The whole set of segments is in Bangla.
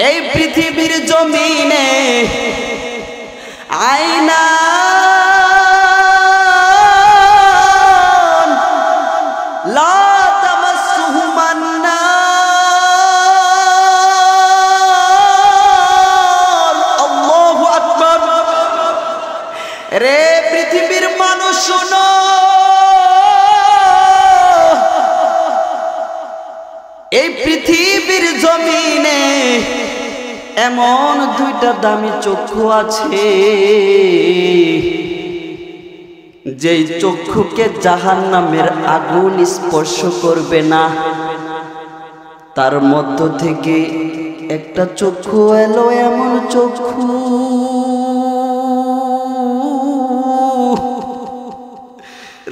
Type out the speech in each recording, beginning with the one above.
এই পৃথিবীর জমিনে আয়না লা তামাসসুহু মান্নার। আল্লাহু আকবার। রে পৃথিবীর মানুষ শোনো, এই পৃথিবীর জমিনে এমন দুইটা দামি চক্ষু আছে যেই চক্ষুকে জাহান্নামের আগুন স্পর্শ করবে না। তার মধ্য থেকে একটা চক্ষু এলো, এমন চক্ষু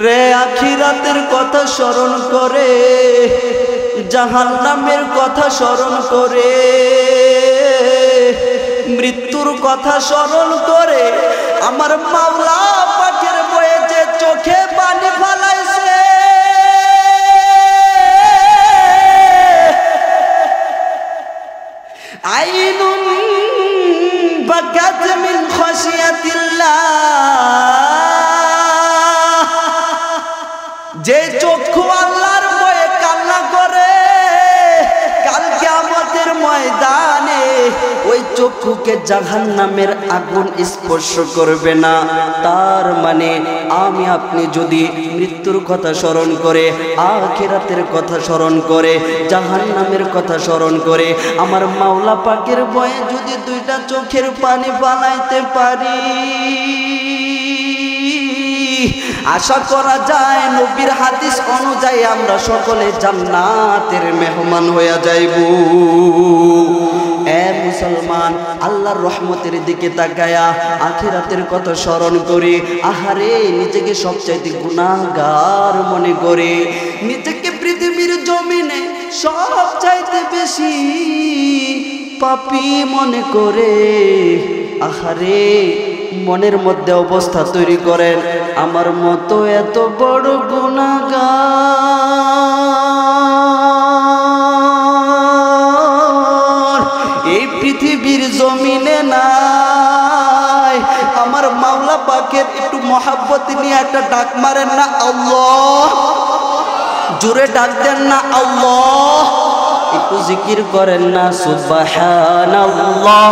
রে আখিরাতের কথা স্মরণ করে, জাহান্নামের কথা স্মরণ করে, মৃত্যুর কথা স্মরণ করে আমার মাওলা পাকের বয়ে যে চোখে পানি ফালাইছে, আইনুন বাকাত মিন খাশিয়াতিল্লাহ, যে চক্ষু আল্লাহর ভয়ে কান্না করে কাল কিয়ামতের ময়দানে ওই চক্ষুকে জাহান্নামের আগুন স্পর্শ করবে না। তার মানে আমি আপনি যদি মৃত্যুর কথা স্মরণ করে, আখিরাতের কথা স্মরণ করে, জাহান্নামের কথা স্মরণ করে আমার মাওলা পাকের ভয়ে যদি দুইটা চোখের পানি ফালাইতে পারি, আশা করা যায় নবীর হাদিস অনুযায়ী আমরা সকলে জান্নাতের মেহমান হয়ে যাইব। এ মুসলমান, আল্লাহর রহমতের দিকে তাকায়া আখিরাতের কথা স্মরণ করে আহারে নিজেকে সবচাইতে গুনাহগার মনে করে, নিজেকে পৃথিবীর জমিনে সবচাইতে বেশি পাপী মনে করে, আহারে মনের মধ্যে অবস্থা তৈরি করেন আমার মতো এত বড় গুনাহগার এই পৃথিবীর জমিনে নাই। আমার মাওলা পাকের একটু মহাব্বত নিয়ে একটা ডাক মারেন না আল্লাহ, জোরে ডাক দেন না আল্লাহ, একটু জিকির করেন না সুবহানাল্লাহ,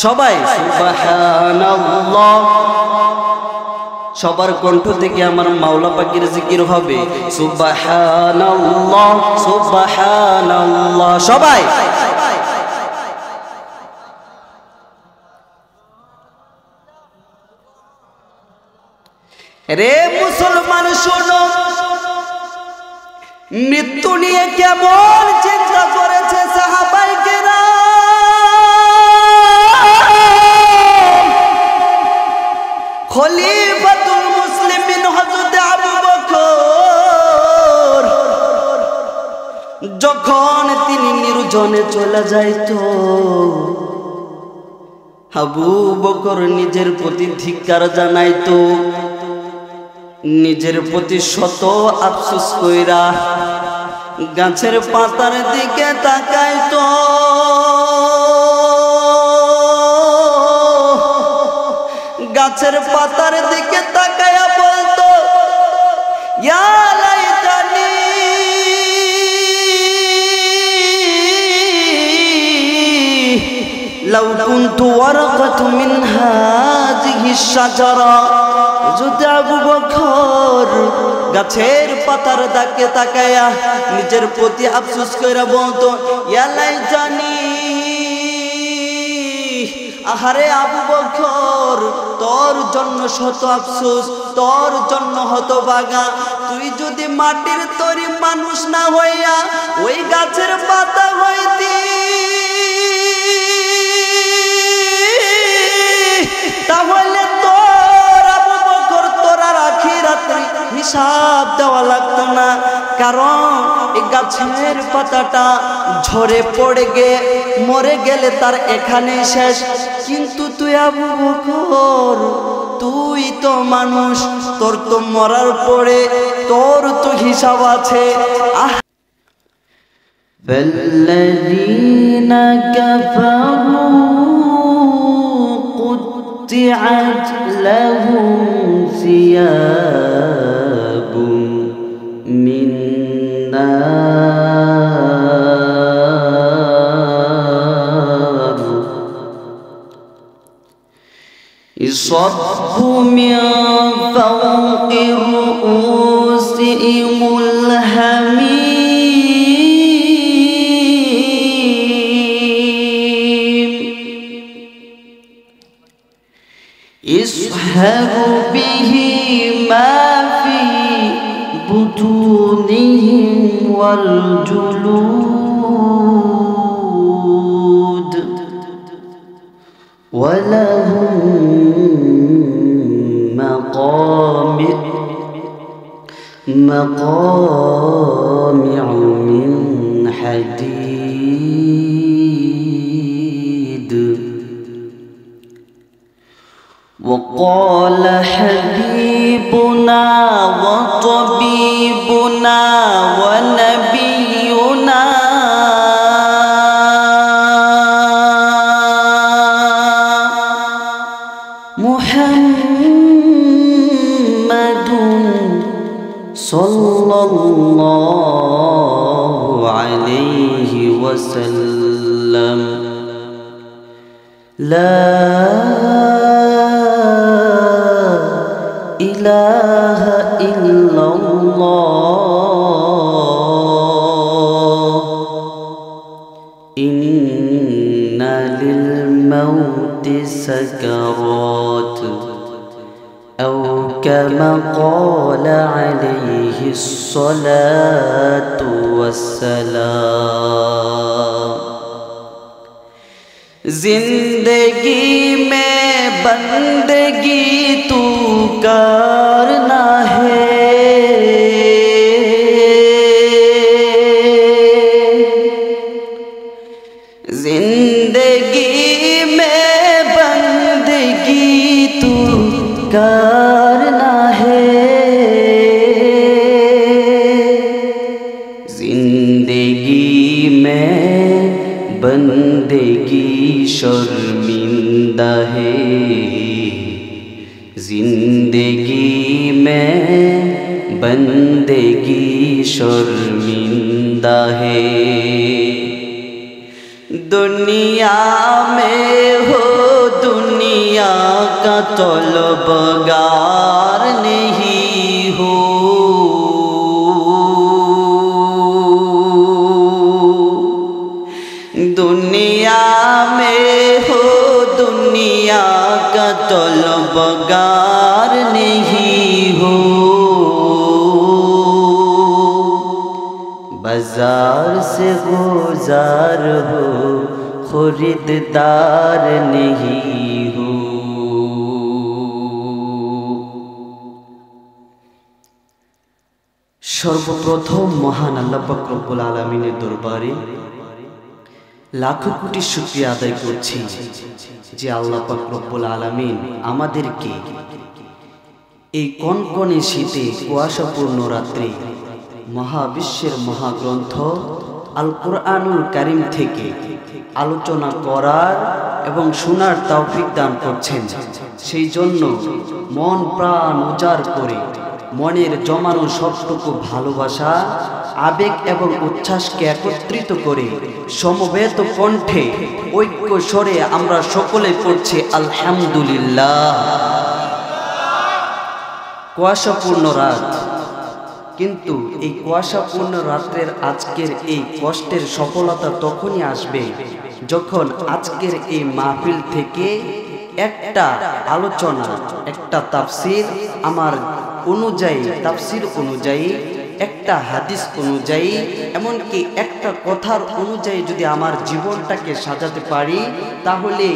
সবাই সুবহানাল্লাহ। সবার কণ্ঠ থেকে আমার মাওলা পাকের জিকির হবে সুবহানাল্লাহ সুবহানাল্লাহ, সবাই। রে মুসলমান শোনো, মৃত্যু নিয়ে কেমন চিন্তা করেছে সাহাবায়ে কেরাম। খলিফাতুল মুসলিমিন হযরত আবু বকর যখন তিনি নির্জনে চলে যাইতো, আবু বকর নিজের প্রতি ধিক্কার জানাইতো, নিজের প্রতি শত আফসোস কইরা গাছের পাতার দিকে তাকাইতো, গাছের পাতার দিকে তাকায়া বলতো ইয়া লাইতানি লাউ কুনতু ওয়ারাকাতু মিন হাযিহি শাজারা। যদি আবু বকর গাছের পাতার দিকে তাকায়া নিজের প্রতি আফসোস কইরা বলতো ইয়া লাইতানি, আহারে আবু বকর তোর জন্য শত আফসোস, তোর জন্য হতভাগা, তুই যদি মাটির তৈরি মানুষ না হইয়া ওই গাছের পাতা হইতি তাহলে তোর আবু বকর তোর আর আখিরাতের হিসাব দেওয়া লাগতো না। কারণ এই গাছের পাতাটা ঝরে পড়ে গিয়ে মরে গেলে তার এখানেই শেষ, কিন্তু তুই আবু বকর তুই তো মানুষ, তোর তো মরার পরে তোর তো হিসাব আছে। فالذين كفروا قطعت لهم ثياب من نار يصب من فوق رؤوسهم الحميم يصهر به ما في بطونهم والجلود ولهم مقامع من حديد وقال حبيبنا وطبيبنا ونبينا محمد صلى الله عليه وسلم لا إله إلا الله إن للموت سكرات أو كما قال عليه الصلاة والسلام जिंदगी में बंदगी तू करना है जिंदगी में बंदगी तू करना है जिंदगी में बंदगी शर्मिंदा है जिंदगी में बंदगी शर्मिंदा है दुनिया में हो दुनिया का तलबगार नहीं हो दुनिया में हो दुनिया का तलबगार नहीं हो बाजार से गुजार हो खरीददार नहीं हो सर्वप्रथम महान আল্লাহ পাক রব্বুল আলামিনের দরবারে লাখো কোটি শুকরিয়া আদায় করছি যে আল্লাহ পাক রব্বুল আলামিন আমাদেরকে এই কনকনে শীতে কুয়াশাপূর্ণ রাত্রে মহাবিশ্বের মহাগ্রন্থ আল কুরআনুল কারীম থেকে আলোচনা করার এবং শোনার তৌফিক দান করছেন সেই জন্য মন প্রাণ উজাড় করে মনের জমানো সবটুকু ভালোবাসা আবেগ এবং উচ্ছ্বাসকে একত্রিত করে সমবেত কণ্ঠে ঐক্য স্বরে আমরা সকলে পড়ছি আলহামদুলিল্লাহ। কুয়াশাপূর্ণ রাত, কিন্তু এই কুয়াশাপূর্ণ রাত্রের আজকের এই কষ্টের সফলতা তখনই আসবে যখন আজকের এই মাহফিল থেকে একটা আলোচনা, একটা তাফসির আমার অনুযায়ী, তাফসির অনুযায়ী, একটা হাদিস অনুযায়ী, এমনকি একটা কথার অনুযায়ী যদি আমার জীবনটাকে সাজাতে পারি, তাহলে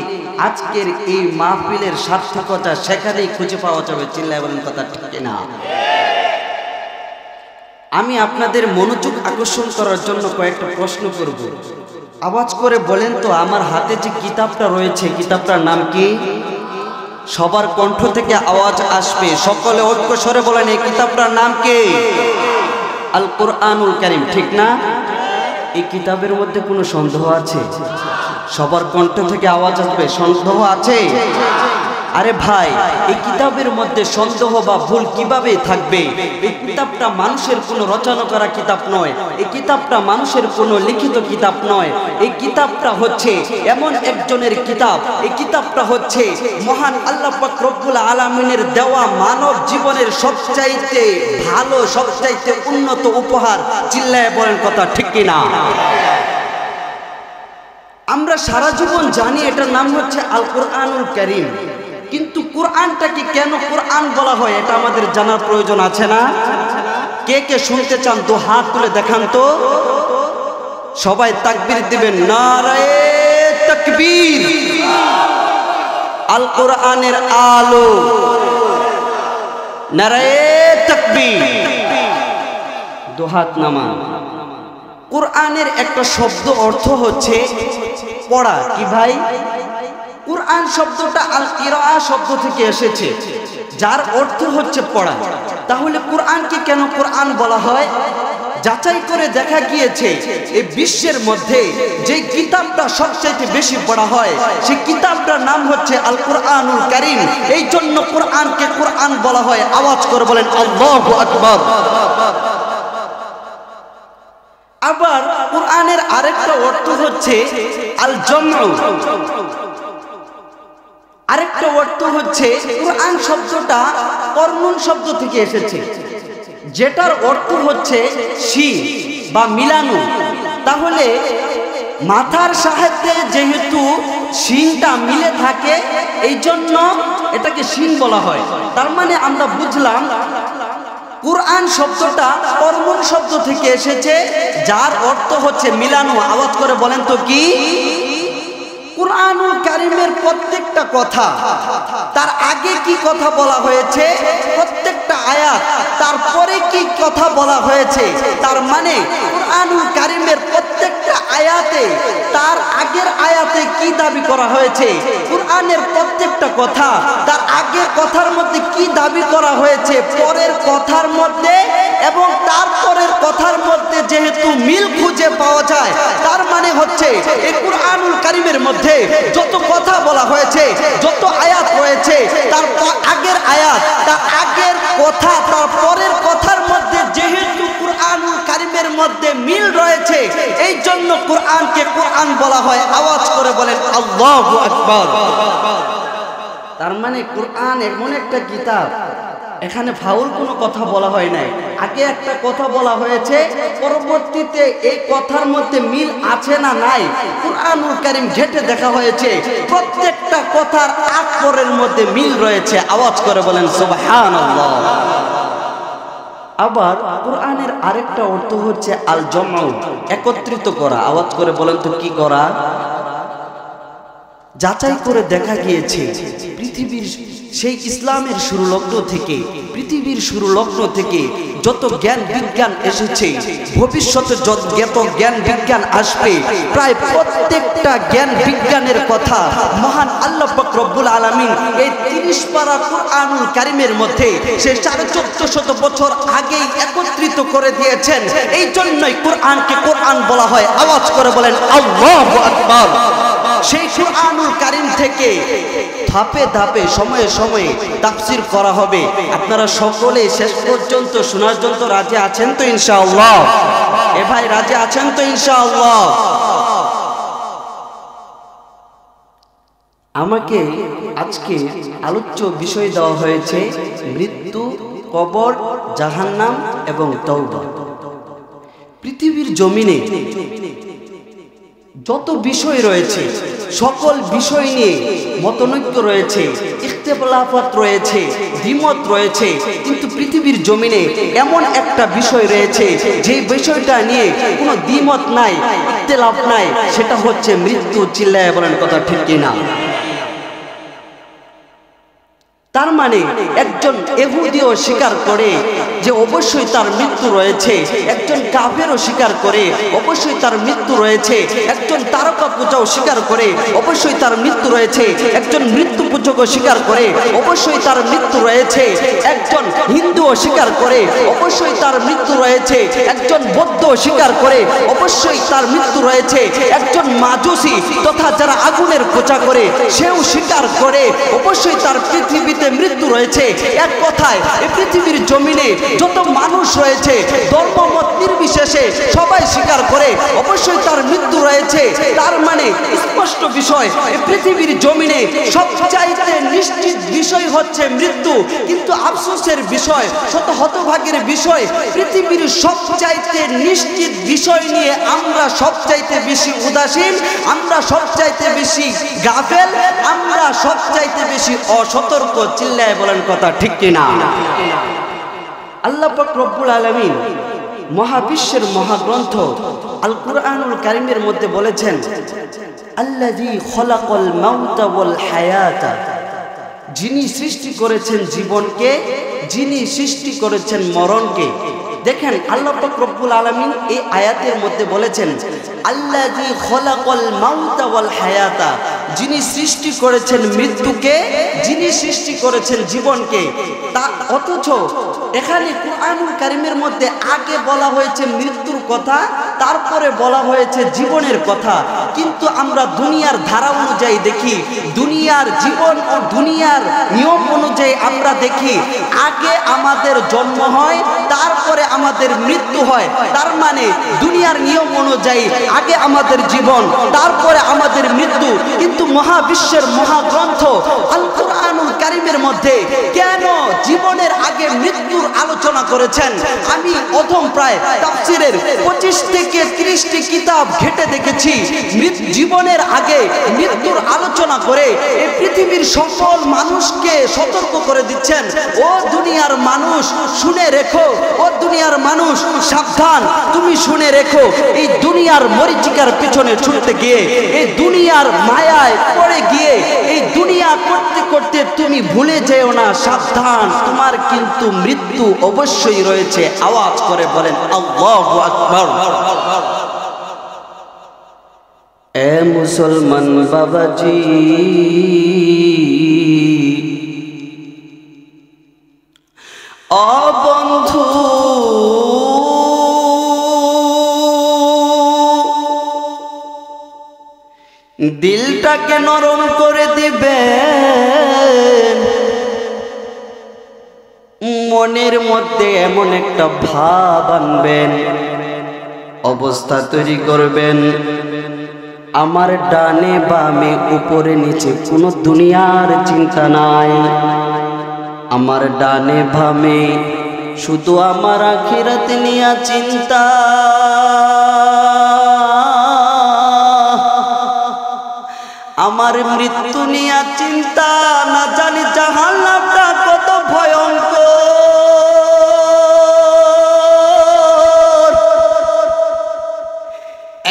আজকের এই মাহফিলের সার্থকতা সেখানেই খুঁজে পাওয়া যাবে। চিল্লায় বলেন কথা ঠিক না? আমি আপনাদের মনোযোগ আকর্ষণ করার জন্য কয়েকটা প্রশ্ন করব। আওয়াজ করে বলেন তো, আমার হাতে যে কিতাবটা রয়েছে, কিতাবটার নাম কি? সবার কণ্ঠ থেকে আওয়াজ আসবে, সকলে ঐক্য স্বরে বলেন এই কিতাবটার নাম কি? আল কুরআনুল কারীম, ঠিক না? এই কিতাবের মধ্যে কোনো সন্দেহ আছে? সবার কণ্ঠ থেকে আওয়াজ আসবে, সন্দেহ আছে? আরে ভাই, এই কিতাবের মধ্যে সন্দেহ বা ভুল কিভাবে থাকবে? এই কিতাবটা মানুষের কোনো রচনা করা কিতাব নয়, এই কিতাবটা মানুষের কোনো লিখিত কিতাব নয়। এই কিতাবটা হচ্ছে এমন একজনের কিতাব, এই কিতাবটা হচ্ছে মহান আল্লাহ পাক রব্বুল আলামিনের দেওয়া মানব জীবনের সবচাইতে ভালো, সবচাইতে উন্নত উপহার। চিল্লায় বলেন কথা ঠিক কিনা? আমরা সারা জীবন জানি এটার নাম হচ্ছে আল কোরআনুল কারীম, কিন্তু কোরআনটাকে কেন কোরআন বলা হয় এটা আমাদের জানার প্রয়োজন আছে না? কে কে শুনতে চান তো হাত তুলে দেখান তো। সবাই তাকবীর দিবেন, নারায়ে তাকবীর। আল কোরআনের আলো, নারায়ে তাকবীর। দু হাত নামান। কোরআনের একটা শব্দ অর্থ হচ্ছে পড়া। কি ভাই? কোরআন শব্দটা আল কিরাআ শব্দ থেকে এসেছে, যার অর্থ হচ্ছে পড়া। তাহলে কোরআনকে কেন কোরআন বলা হয়? যাচাই করে দেখা গিয়েছে এই বিশ্বের মধ্যে যে কিতাবটা সবচেয়ে বেশি পড়া হয় সেই কিতাবটার নাম হচ্ছে আল কোরআনুল কারীম। এই জন্য কোরআনকে কোরআন বলা হয়। আওয়াজ করে বলেন আল্লাহু আকবার। আবার কোরআনের আরেকটা অর্থ হচ্ছে আল জামউ। আরেকটা অর্থ হচ্ছে কোরআন শব্দটা কর্নুন শব্দ থেকে এসেছে, যেটার অর্থ হচ্ছে শিং বা মিলানো। তাহলে মাথার সাহায্যে যেহেতু শিংটা মিলে থাকে, এই জন্য এটাকে শিং বলা হয়। তার মানে আমরা বুঝলাম কোরআন শব্দটা কর্মন শব্দ থেকে এসেছে, যার অর্থ হচ্ছে মিলানো। আওয়াজ করে বলেন তো কি? কোরআনুল কারীমের প্রত্যেকটা কথা, তার আগে কি কথা বলা হয়েছে, প্রত্যেকটা আয়াত তারপরে কি কথা বলা হয়েছে, তার মানে কোরআনুল কারীমের প্রত্যেকটা আয়াতে তার আগের আয়াতে কি দাবি করা হয়েছে, কোরআনের প্রত্যেকটা কথা তার আগের কথার মধ্যে কি দাবি করা হয়েছে, পরের কথার মধ্যে এবং তারপরের কথার মধ্যে যেহেতু মিল খুঁজে পাওয়া যায়, তার মানে হচ্ছে এই কোরআনুল কারীমের মধ্যে যত কথা বলা হয়েছে, যত আয়াত রয়েছে, তার আগের আয়াত, তার আগের কথা, তার পরের কথার মধ্যে যেহেতু কোরআনুল কারীমের মধ্যে মিল রয়েছে, এই জন্য কোরআনকে কোরআন বলা হয়। আওয়াজ করে বলেন আল্লাহু আকবার। তার মানে কোরআন এমন একটা কিতাব, এখানে ফাউল কোনো কথা বলা হয় নাই। আগে একটা কথা বলা হয়েছে, পরবর্তীতে এই কথার মধ্যে মিল আছে না নাই কোরআনুল কারীম ঘেটে দেখা হয়েছে, প্রত্যেকটা কথার আগ পরের মধ্যে মিল রয়েছে। আওয়াজ করে বলেন সুবহানাল্লাহ। আবার কোরআনের আরেকটা অর্থ হচ্ছে আল জামউ, একত্রিত করা। আওয়াজ করে বলেন তো কি করা? যাচাই করে দেখা গিয়েছে পৃথিবীর সেই ইসলামের শুরু লগ্ন থেকে, পৃথিবীর শুরু লগ্ন থেকে যত জ্ঞান বিজ্ঞান এসেছে, ভবিষ্যতে যত জ্ঞান বিজ্ঞান আসবে, প্রায় প্রত্যেকটা জ্ঞান বিজ্ঞানের কথা মহান আল্লাহ পাক রব্বুল আলামিন এই 30 পারা কোরআনুল কারীমের মধ্যে সে 1450 বছর আগেই একত্রিত করে দিয়েছেন। এই জন্যই কোরআনকে কোরআন বলা হয়। আওয়াজ করে বলেন আল্লাহু আকবার। সেই কোরআনুল কারীম থেকে ধাপে ধাপে সময়ে সময়ে তাফসীর করা হবে। আপনারা সকলে শেষ পর্যন্ত শোনার জন্য রাজি আছেন তো ইনশাআল্লাহ? এ ভাই রাজি আছেন তো ইনশাআল্লাহ? আমাকে আজকে আলোচ্য বিষয় দেওয়া হয়েছে মৃত্যু, কবর, জাহান্নাম এবং তওবা। পৃথিবীর জমিনে যত বিষয় রয়েছে, সকল বিষয় নিয়ে মতনৈক্য রয়েছে, ইখতিলাফাত রয়েছে, দ্বিমত রয়েছে, কিন্তু পৃথিবীর জমিনে এমন একটা বিষয় রয়েছে যে বিষয়টা নিয়ে কোনো দ্বিমত নাই, ইখতিলাফ নাই, সেটা হচ্ছে মৃত্যু। চিল্লায় বলেন কথা ঠিক কিনা? তার মানে একজন ইহুদিও স্বীকার করে যে অবশ্যই তার মৃত্যু রয়েছে, একজন কাফেরও স্বীকার করে অবশ্যই তার মৃত্যু রয়েছে, একজন তারকা পূজাও স্বীকার করে অবশ্যই তার মৃত্যু রয়েছে, একজন মৃত্যু পূজকও স্বীকার করে অবশ্যই তার মৃত্যু রয়েছে, একজন হিন্দুও স্বীকার করে অবশ্যই তার মৃত্যু রয়েছে, একজন বৌদ্ধও স্বীকার করে অবশ্যই তার মৃত্যু রয়েছে, একজন মাজুসি তথা যারা আগুনের পূজা করে সেও স্বীকার করে অবশ্যই তার পৃথিবীতে মৃত্যু রয়েছে। এক কথায় এই পৃথিবীর জমিনে যত মানুষ রয়েছে ধর্মমত নির্বিশেষে সবাই স্বীকার করে অবশ্যই তার মৃত্যু রয়েছে। তার মানে স্পষ্ট বিষয় এই পৃথিবীর জমিনে সবচাইতে নিশ্চিত বিষয় হচ্ছে মৃত্যু। কিন্তু আফসোসের বিষয়, শত হতভাগের বিষয়, পৃথিবীর সবচাইতে নিশ্চিত বিষয় নিয়ে আমরা সবচাইতে বেশি উদাসীন, আমরা সবচাইতে বেশি গাফেল, আমরা সবচাইতে বেশি অসতর্ক। চিল্লায় বলেন কথা ঠিক কিনা? আল্লাহ পাক রব্বুল আলামিন মহাবিশ্বের মহাগ্রন্থ আল কুরআনুল কারীমের মধ্যে বলেছেন, আল্লাযী খলাকাল মাউতা ওয়াল হায়াতা, যিনি সৃষ্টি করেছেন জীবনকে, যিনি সৃষ্টি করেছেন মরণকে। দেখেন আল্লাহ পাক রব্বুল আলামিন এই আয়াতের মধ্যে বলেছেন আল্লাযী খলাকাল মাউতা ওয়াল হায়াতা, যিনি সৃষ্টি করেছেন মৃত্যুকে, যিনি সৃষ্টি করেছেন জীবনকে। তা অথচ এখানে কুরআনুল কারীমের মধ্যে আগে বলা হয়েছে মৃত্যুর কথা, তারপরে বলা হয়েছে জীবনের কথা। কিন্তু আমরা দুনিয়ার ধারা অনুযায়ী দেখি, দুনিয়ার জীবন ও দুনিয়ার নিয়ম অনুযায়ী আমরা দেখি আগে আমাদের জন্ম হয়, তারপরে আমাদের মৃত্যু হয়। তার মানে দুনিয়ার নিয়ম অনুযায়ী আগে আমাদের জীবন, তারপরে আমাদের মৃত্যু। কিন্তু মহাবিশ্বের মহাগ্রন্থ আল কুরআনুল কারীমের মধ্যে কেন জীবনের আগে মৃত্যুর আলোচনা করেছেন? আমি অধম প্রায় তাফসীরের 25 থেকে 30টি কিতাব ঘেটে দেখেছি জীবনের আগে মৃত্যুর আলোচনা করে এই পৃথিবীর সকল মানুষকে সতর্ক করে দিচ্ছেন, ও দুনিয়ার মানুষ শুনে রেখো, ও দুনিয়ার মানুষ সাবধান, তুমি শুনে রেখো, এই দুনিয়ার মরিচিকার পিছনে ছুটতে গিয়ে, এই দুনিয়ার মায়ায় পড়ে গিয়ে, এই দুনিয়া করতে করতে তুমি ভুলে যেও না, সাবধান, তোমার কিন্তু মৃত্যু অবশ্যই রয়েছে। আওয়াজ করে বলেন আল্লাহু আকবার। এ মুসলমান বাবাজি, ও বন্ধু, দিলটাকে নরম করে দিবেন, মনের মধ্যে এমন একটা ভাব আনবেন, অবস্থা তৈরি করবেন, আমার ডানে বামে উপরে নিচে কোনো দুনিয়ার চিন্তা নাই, আমার ডানে বামে শুধু আমার আখিরাত নিয়া চিন্তা, আমার মৃত্যু নিয়া চিন্তা, না জানি জাহান্নামটা কত ভয়ঙ্কর।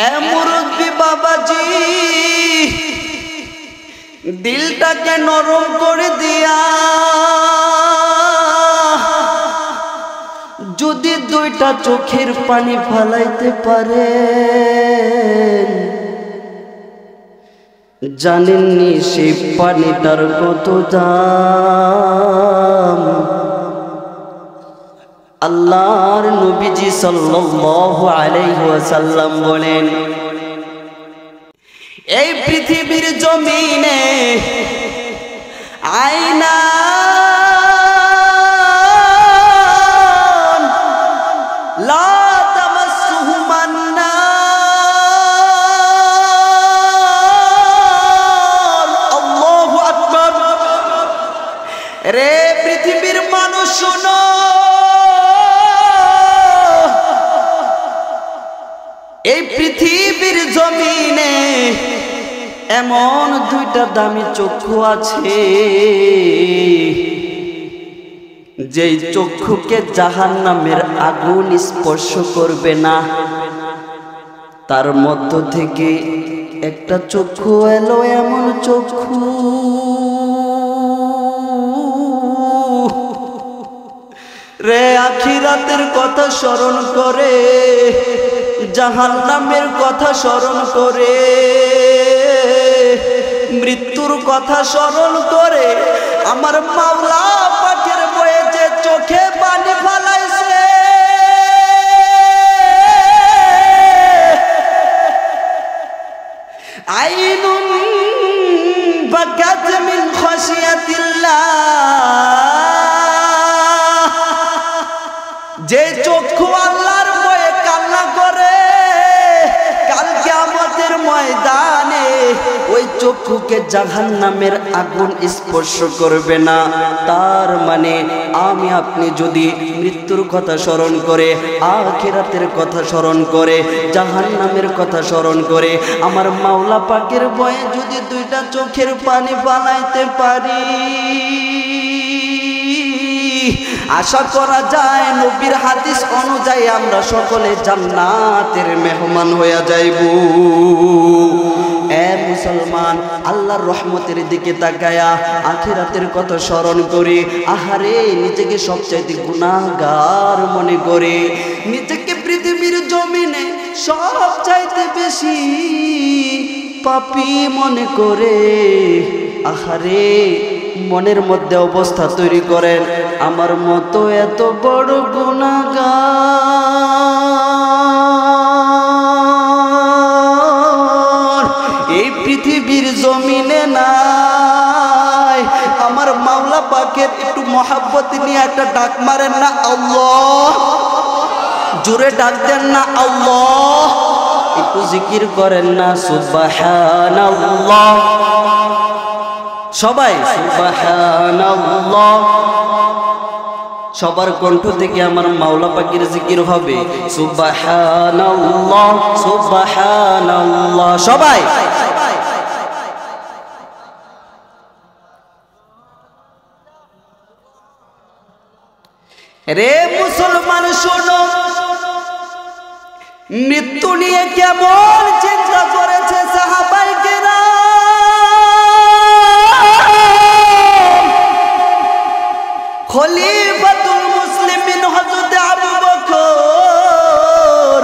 এ মুরব্বি বাবাজি, দিলটাকে নরম করে দিয়া যদি দুইটা চোখের পানি ফেলাইতে পারেন, জানেননি সেই পানিটার কত দাম। আল্লাহর নবীজি সাল্লাল্লাহু আলাইহি ওয়াসাল্লাম বলেন, এই পৃথিবীর জমিনে আয়না লা তামাসসুহু মান্নার। আল্লাহু আকবার। রে পৃথিবীর মানুষ শোনো, এই পৃথিবীর জমিনে এমন দুইটা দামি চক্ষু আছে, যেই চক্ষুকে জাহান্নামের আগুন স্পর্শ করবে না। তার মধ্য থেকে একটা চক্ষু এলো, এমন চক্ষু রে আখিরাতের কথা স্মরণ করে, জাহান্নামের কথা স্মরণ করে, মৃত্যুর কথা স্মরণ করে আমার মাওলা পাকের বয়ে যে চোখে পানি ফেলাইছে, আইনুন বাকাত মিন খাশিয়াতিল্লাহ, যে চক্ষু আল্লাহর ভয়ে কান্না করে কাল কিয়ামতের ময়দানে ওই চক্ষুকে জাহান্নামের আগুন স্পর্শ করবে না। তার মানে আমি আপনি যদি মৃত্যুর কথা স্মরণ করে, আখিরাতের কথা স্মরণ করে, জাহান্নামের কথা স্মরণ করে আমার মাওলা পাকের ভয়ে যদি দুইটা চোখের পানি বানাইতে পারি, আশা করা যায় নবীর হাদিস অনুযায়ী আমরা সকলে জান্নাতের মেহমান হয়ে যাইব। এ মুসলমান, আল্লাহর রহমতের দিকে তাকায়া আখিরাতের কথা স্মরণ করে আহারে নিজেকে সবচাইতে গুনাহগার মনে করে, নিজেকে পৃথিবীর জমিনে সবচাইতে বেশি পাপী মনে করে, আহারে মনের মধ্যে অবস্থা তৈরি করেন আমার মতো এত বড় গুনাহগার এই পৃথিবীর জমিনে নাই। আমার মাওলা পাকের একটু মহাব্বত নিয়ে একটা ডাক মারেন না আল্লাহ, জোরে ডাক দেন না আল্লাহ, একটু জিকির করেন না সুবহানাল্লাহ, সবাই সুবহানাল্লাহ। সবার কণ্ঠ থেকে আমার মাওলা পাকের জিকির হবে সুবহানাল্লাহ সুবহানাল্লাহ, সবাই। রে মুসলমান শোনো, মৃত্যু নিয়ে কেমন চিন্তা করেছে সাহাবায়ে কেরাম। খলিফাতুল মুসলিমিন হযরত আবু বকর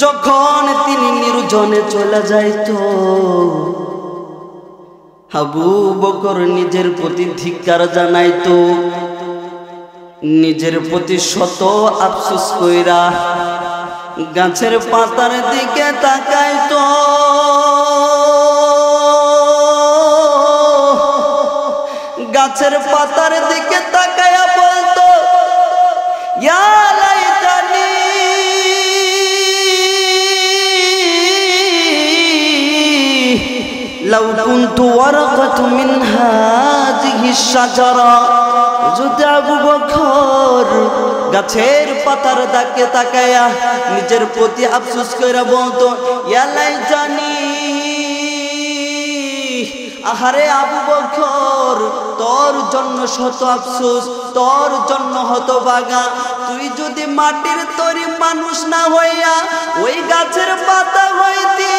যখন তিনি নির্জনে চলে যাইতো, আবু বকর নিজের প্রতি ধিক্কার জানাইতো, নিজের প্রতি শত আফসোস কইরা গাছের পাতার দিকে তাকাইতো, গাছের পাতার দিকে তাকায়া বলতো ইয়া লাইতানি লাউ কুনতু ওয়ারাকাতু মিন হাযিহি শাজারা। যদি আবু বকর গাছের পাতার দিকে তাকায়া নিজের প্রতি আফসোস কইরা বলতো ইয়া লাইতানি, আহারে আবু বকর তোর জন্য শত আফসোস, তোর জন্য হতভাগা, তুই যদি মাটির তৈরি মানুষ না হইয়া ওই গাছের পাতা হইতি,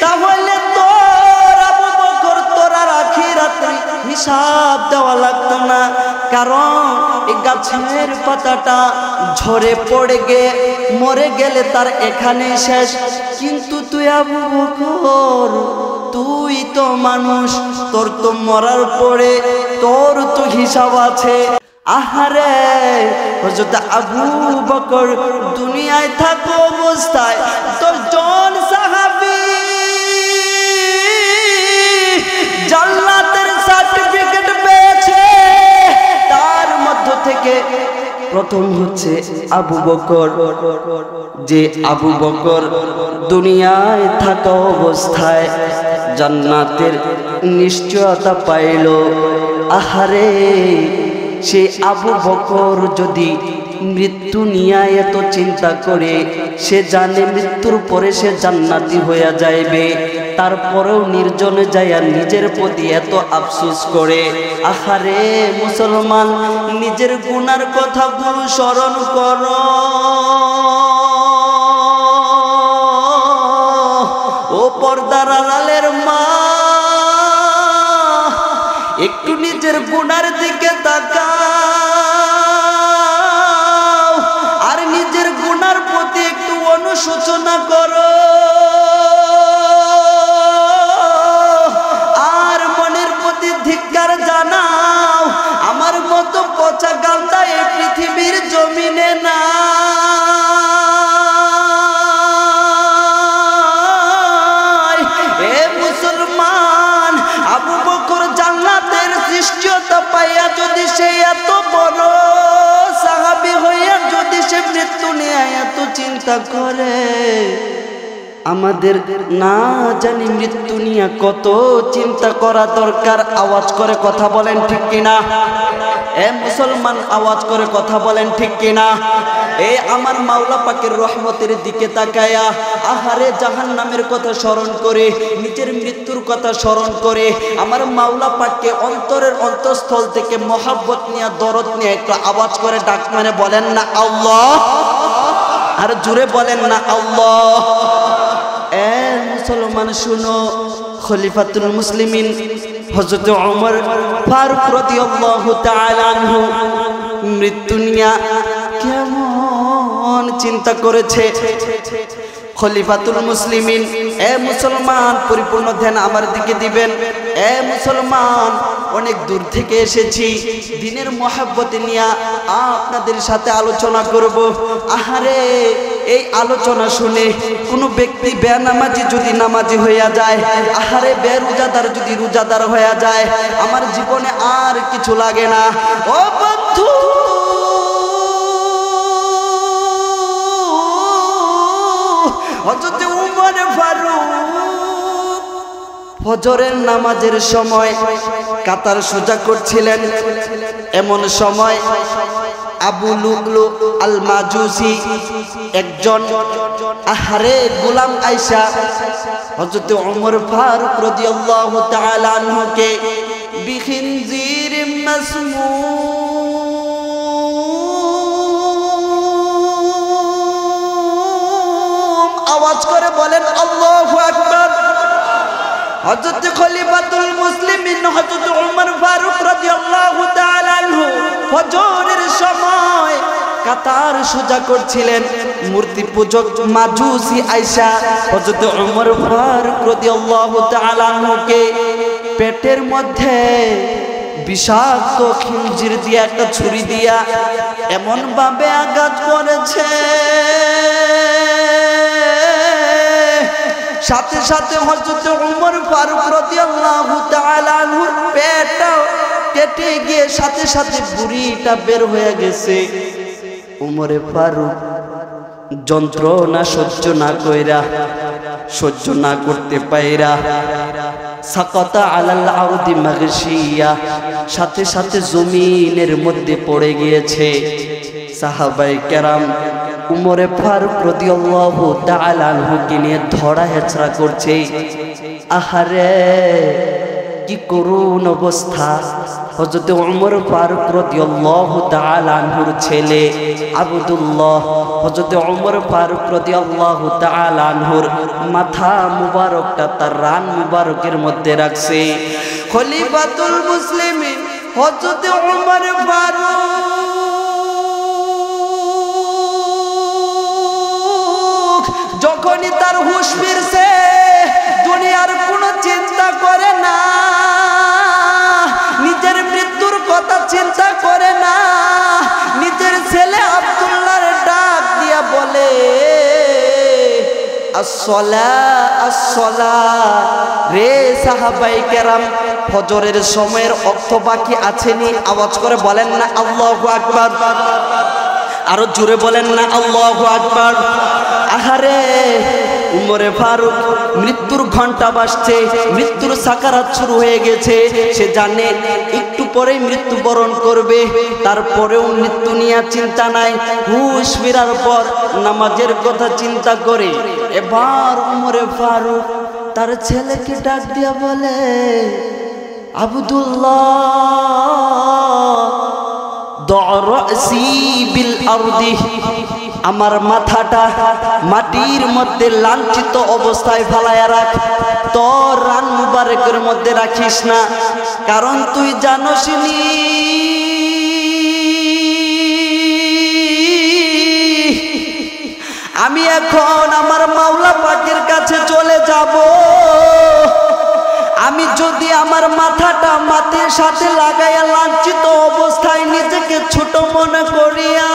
তাহলে তোর আবু বকর তোর আর আখিরাতের হিসাব দেওয়া লাগতো না। কারণ এই গাছের পাতাটা ঝরে পড়ে মরে গেলে তার এখানে শেষ, কিন্তু তুই আবু বকর তুই তো মানুষ, তোর তো মরার পরে তোর তো হিসাব আছে। আহারে হযরত আবু বকর দুনিয়ায় থাকা অবস্থায় 10 জন সাহাবী জান্নাতের সার্টিফিকেট পেয়েছে, তার মধ্য থেকে প্রথম হচ্ছে আবু বকর। যে আবু বকর দুনিয়ায় থাকা অবস্থায় জান্নাতের নিশ্চয়তা পাইল, আহারে সে আবু বকর যদি মৃত্যু নিয়ে এত চিন্তা করে, সে জানে মৃত্যুর পরে সে জান্নাতি হইয়া যাইবে, তারপরেও নির্জনে যাইয়া নিজের প্রতি এত আফসোস করে। আহারে মুসলমান, নিজের গুনার কথাগুলো স্মরণ করো। ও পর্দার আড়ালের মা, গুনার দিকে তাকাও আর নিজের গুনার প্রতি একটু অনুশোচনা করো আর মনের প্রতি ধিক্কার জানাও আমার মতো পচা গান্দা এই পৃথিবীর জমিনে না পাইয়া যদি সে এত বড় সাহাবী হইয়া যদি সে মৃত্যু নিয়ে এত চিন্তা করে আমাদের না জানি মৃত্যু নিয়ে কত চিন্তা করা দরকার আওয়াজ করে কথা বলেন ঠিক কিনা এ মুসলমান আওয়াজ করে কথা বলেন ঠিক কিনা এ আমার মাওলা পাকের রহমতের দিকে তাকায়া আহারে জাহান্নামের কথা স্মরণ করে নিজের মৃত্যুর কথা স্মরণ করে আমার মাওলা পাককে অন্তরের অন্তঃস্থল থেকে মহব্বত নিয়ে দরদ নিয়ে একটু আওয়াজ করে ডাক মানে বলেন না আল্লাহ আর জোরে বলেন না আল্লাহ এ মুসলমান শুনো খলিফাতুল মুসলিমিন হযরত ওমর ফারুক রাদিয়াল্লাহু তাআলা আনহু মৃত্যু নিয়ে কেমন চিন্তা করেছে খলিফাতুল মুসলিমিন এ মুসলমান পরিপূর্ণ ধ্যান আমার দিকে দিবেন এ মুসলমান অনেক দূর থেকে এসেছি দ্বীনের মহব্বতে নিয়ে আপনাদের সাথে আলোচনা করব আহারে এই আলোচনা শুনে কোনো ব্যক্তি বেনামাজি যদি নামাজি হইয়া যায় আহারে বেরোজাদার যদি রোজাদার হইয়া যায় আমার জীবনে আর কিছু লাগে না ও বন্ধু হযরত ওমর ফারুক ফজরের নামাজের সময় কাতার সোজা করছিলেন এমন সময় আবু লুলু আল মাজুসি একজন আহারে গোলাম আয়েশা হযরত ওমর ফারুক রাদিয়াল্লাহু তাআলা আনহুকে বিখিনজির মাসমুম আওয়াজ করে বলেন আল্লাহু আকবার হযরত খলিফাতুল মুসলিমিন হযরত ওমর ফারুক রাদিয়াল্লাহু তাআলা আনহু ফজরের সময় কাতার সোজা করছিলেন মূর্তি পূজক মাজুসি আয়েশা হযরত ওমর ফারুক রাদিয়াল্লাহু তাআলা আনহুকে পেটের মধ্যে বিষাক্ত খিঞ্জির দিয়ে একটা ছুরি দিয়া এমন ভাবে আঘাত করেছে সাথে সাথে হযরত ওমর ফারুক রাদিয়াল্লাহু তাআলা আনহুর পেটটা কেটে গিয়ে সাথে সাথে বুড়িটা বের হয়ে গেছে ওমরে ফারুক যন্ত্রণা সহ্য না করতে পাইরা সাকাতা আলাল আরদি মাগশিয়া সাথে সাথে জমিনের মধ্যে পড়ে গিয়েছে সাহাবায়ে কেরাম উমরে ফারুক রাদিয়াল্লাহু তাআলা আনহুকে নিয়ে ধরা হেচড়া করছে আহারে কি করুণ অবস্থা হযরত ওমর ফারুক রাদিয়াল্লাহু তাআলা আনহুর ছেলে আব্দুল্লাহ হযরত ওমর ফারুক রাদিয়াল্লাহু তাআলা আনহুর মাথা মুবারকটা তার রান মুবারকের মধ্যে রাখছে খলিফাতুল মুসলিমিন হযরত ওমর ফারুক যখনই তার হুঁশ ফিরছে দুনিয়ার কোনো চিন্তা করে না নিজের মৃত্যুর কথা চিন্তা করে না নিজের ছেলে আব্দুল্লাহর ডাক দিয়া বলে আসসালা আসসালা রে সাহাবায়ে কেরাম ফজরের সময়ের অর্থ বাকি আছেনি আওয়াজ করে বলেন না আল্লাহু আকবার আরো জোরে বলেন না আল্লাহু আকবার আহারে উমরে ফারুক মৃত্যুর ঘন্টা বাজছে মৃত্যুর সাকারাত শুরু হয়ে গেছে সে জানে একটু পরেই মৃত্যুবরণ করবে তারপরেও মৃত্যু নিয়ে চিন্তা নাই হুঁশ ফেরার পর নামাজের কথা চিন্তা করে এবার উমরে ফারুক তার ছেলেকে ডাক দিয়া বলে আব্দুল্লাহ দরসি বিল আরদি আমার মাথাটা মাটির মধ্যে লাঞ্ছিত অবস্থায় ফালায়া রাখ তোর রান মুবারকের মধ্যে রাখিস না কারণ তুই জানোসনি আমি এখন আমার মাওলা পাকের কাছে চলে যাব। আমি যদি আমার মাথাটা মাটির সাথে লাগাইয়া লাঞ্ছিত অবস্থায় নিজেকে ছোট মনে করিয়া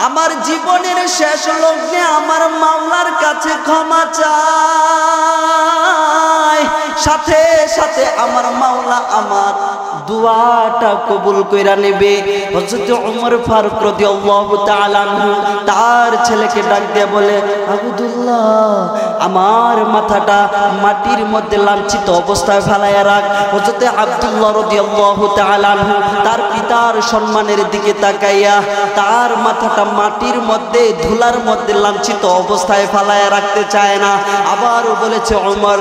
আমার জীবনের শেষ লগ্নে আমার মাওলার কাছে ক্ষমা চাই, সাথে সাথে আমার মাওলা আমার দুয়াটা কবুল কইরা নেবে। হযরত ওমর ফারুক রাদিয়াল্লাহু তাআলা আনহু তার ছেলেকে ডাক দিয়ে বলে, আব্দুল্লাহ আমার মাথাটা মাটির মধ্যে লাঞ্ছিত অবস্থায় ফেলাইয়া রাখ। হযরত আব্দুল্লাহ রাদিয়াল্লাহু তাআলা আনহু তার পিতার সম্মানের দিকে তাকাইয়া তার মাথাটা মাটির মধ্যে ধুলার মধ্যে লাঞ্ছিত অবস্থায় ফেলাইয়া রাখতে চায় না। আবারও বলেছে ওমর,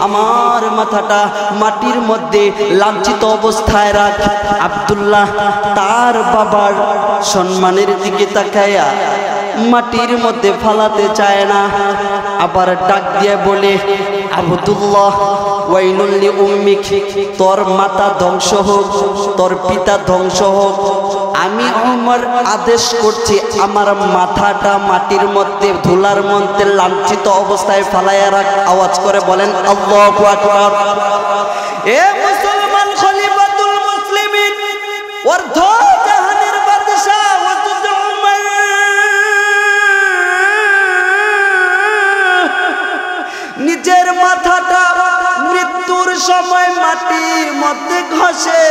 আমার মাথাটা মাটির মধ্যে লাঞ্ছিত অবস্থায় রাখ। আব্দুল্লাহ তার বাবার সম্মানের দিকে তাকায়া মাটির মধ্যে ফালাতে চায় না। আবার ডাক দিয়ে বলে, আব্দুল্লাহ ওয়াইনুল লিউম্মিক, তোর মাতা ধ্বংস হোক, তোর পিতা ধ্বংস হোক। আমি ওমর আদেশ করছি আমার মাথাটা মাটির মধ্যে ধুলার মধ্যে লাঞ্ছিত অবস্থায় ফালাইয়া রাখ। আওয়াজ করে বলেন আল্লাহু আকবার। এ মুসলমান খলিফাতুল মুসলিমিন অর্ধ জাহানের বাদশা হযরত ওমর, নিজের মাথাটা মৃত্যুর সময় মাটির মধ্যে ঘষে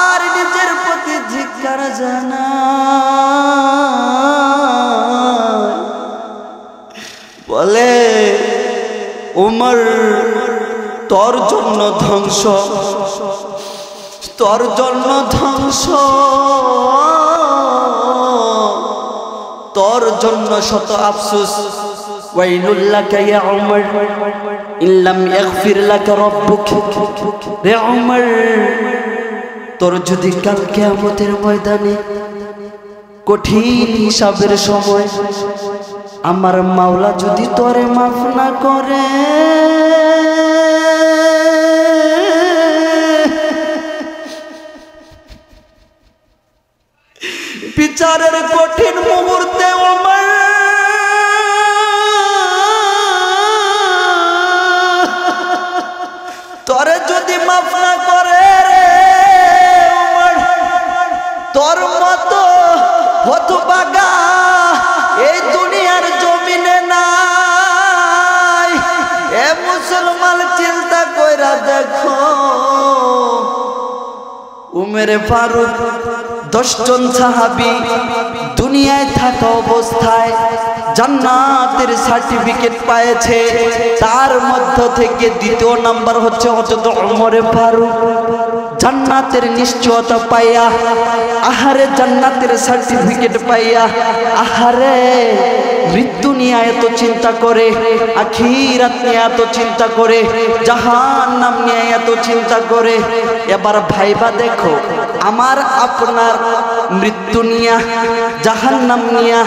আর নিজের প্রতি ধিক্কার জানায়, বলে ওমর তোর জন্য ধ্বংস, তোর জন্য ধ্বংস, তোর জন্য শত আফসোস। ওয়াইলুল লাকা ইয়া ওমর ইল্লাম ইয়াগফির লাকা রাব্বুক। রে ওমর, তোর যদি কাল কিয়ামতের ময়দানে কঠিন হিসাবের সময় আমার মাওলা যদি তোরে মাফ না করে, বিচারের কঠিন মুহূর্তে ওমর তোরে যদি মাফ না করে রে ওমর, তোর মতো হতভাগা এই দুনিয়ার জমিনে নাই। এ মুসলমান চিন্তা কইরা দেখো, উমরে ফারুক 10 জন সাহাবী দুনিয়ায় থাকা অবস্থায় জান্নাতের সার্টিফিকেট পেয়েছে। তার মধ্য থেকে দ্বিতীয় নাম্বার হচ্ছে হযরত ওমরে ফারুক। জান্নাতের নিশ্চয়তা পাইয়া, আহারে জান্নাতের সার্টিফিকেট পাইয়া, আহারে মৃত্যু নিয়ে এত চিন্তা করে, আখিরাত নিয়ে এত চিন্তা করে, জাহান্নাম নিয়ে এত চিন্তা করে। এবার ভাইবা দেখো, আমার আপনার মৃত্যু নিয়া, জাহান্নাম নিয়া,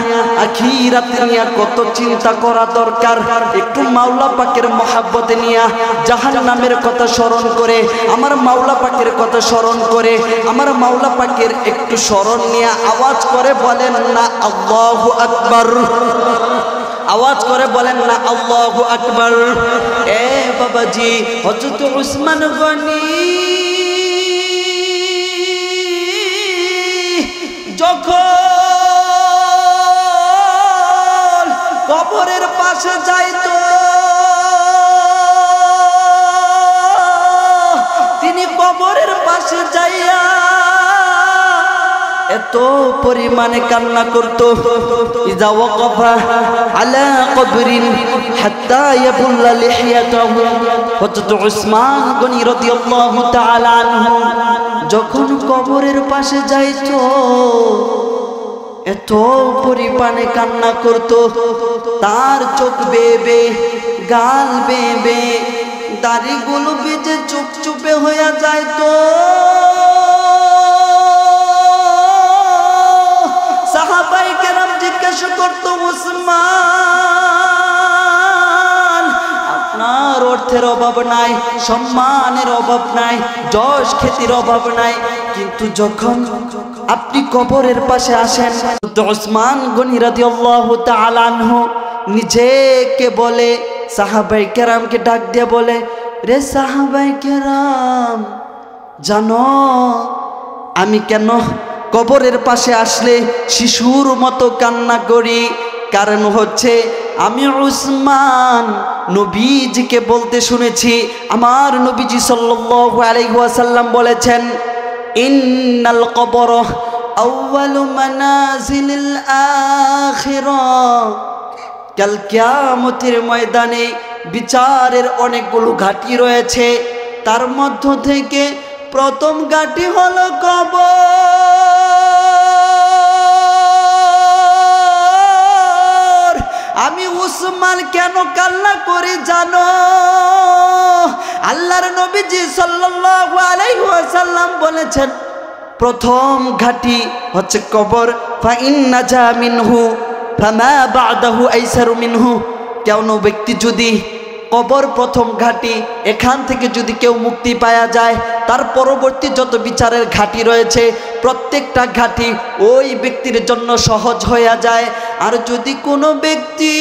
আখিরাত নিয়া কত চিন্তা করা দরকার। একটু মাওলা পাকের মহাব্বতে নিয়া জাহান্নামের কথা স্মরণ করে, আমার মাওলা পাকের কথা স্মরণ করে, আমার মাওলা পাকের একটু স্মরণ নিয়া আওয়াজ করে বলেন না আল্লাহু আকবার। আওয়াজ করে বলেন না আল্লাহু আকবার। এ বাবাজি, হযরত উসমান গনি যখন কবরের পাশে যাইতো, তিনি কবরের পাশে যাইয়া এত পরিমাণে কান্না করতো, ইযা ওয়াকাফা আলা কবরিন হাত্তা ইয়াবুল্লা লিহিয়াতাহু। হযরত উসমান গনি রাদিয়াল্লাহু তাআলা আনহু যখন কবরের পাশে যাইতো এত পরিমাণে কান্না করতো, তার চোখ বেবে, গাল বেবে, দাড়িগুলো বেজে চুপচুপে হয়ে যাইতো। জিজ্ঞাসা করতো, উসমান আপনার অর্থের অভাব নাই, সম্মানের অভাব নাই, যশ খ্যাতির অভাব নাই, কিন্তু যখন আপনি কবরের পাশে আসেন তো উসমান গনি রাদিয়াল্লাহু তাআলা আনহু নিজেকে বলে, সাহাবায়ে কেরামকে ডাক দিয়ে বলে, রে সাহাবায়ে কেরাম, জানো আমি কেন কবরের পাশে আসলে শিশুর মতো কান্না করি? কারণ হচ্ছে আমি উসমান নবীজিকে বলতে শুনেছি, আমার নবীজি সাল্লাল্লাহু আলাইহি ওয়াসাল্লাম বলেছেন, ইন্নাল কবর আউয়ালু মানাজিলিল আখিরাহ। কাল কিয়ামতের ময়দানে বিচারের অনেকগুলো ঘাঁটি রয়েছে, তার মধ্য থেকে প্রথম ঘাঁটি হলো কবর। আমি উসমান কেন কান্না করি জানো? আল্লাহর নবীজি সাল্লাল্লাহু আলাইহি ওয়াসাল্লাম বলেছেন, প্রথম ঘাঁটি হচ্ছে কবর। ফাইন্না জা মিনহু ফামা বা'দাহু আইসারু মিনহু। কোন ব্যক্তি যদি কবর প্রথম ঘাঁটি, এখান থেকে যদি কেউ মুক্তি পাওয়া যায়, তার পরবর্তী যত বিচারের ঘাঁটি রয়েছে প্রত্যেকটা ঘাঁটি ওই ব্যক্তির জন্য সহজ হয়ে যায়। আর যদি কোনো ব্যক্তি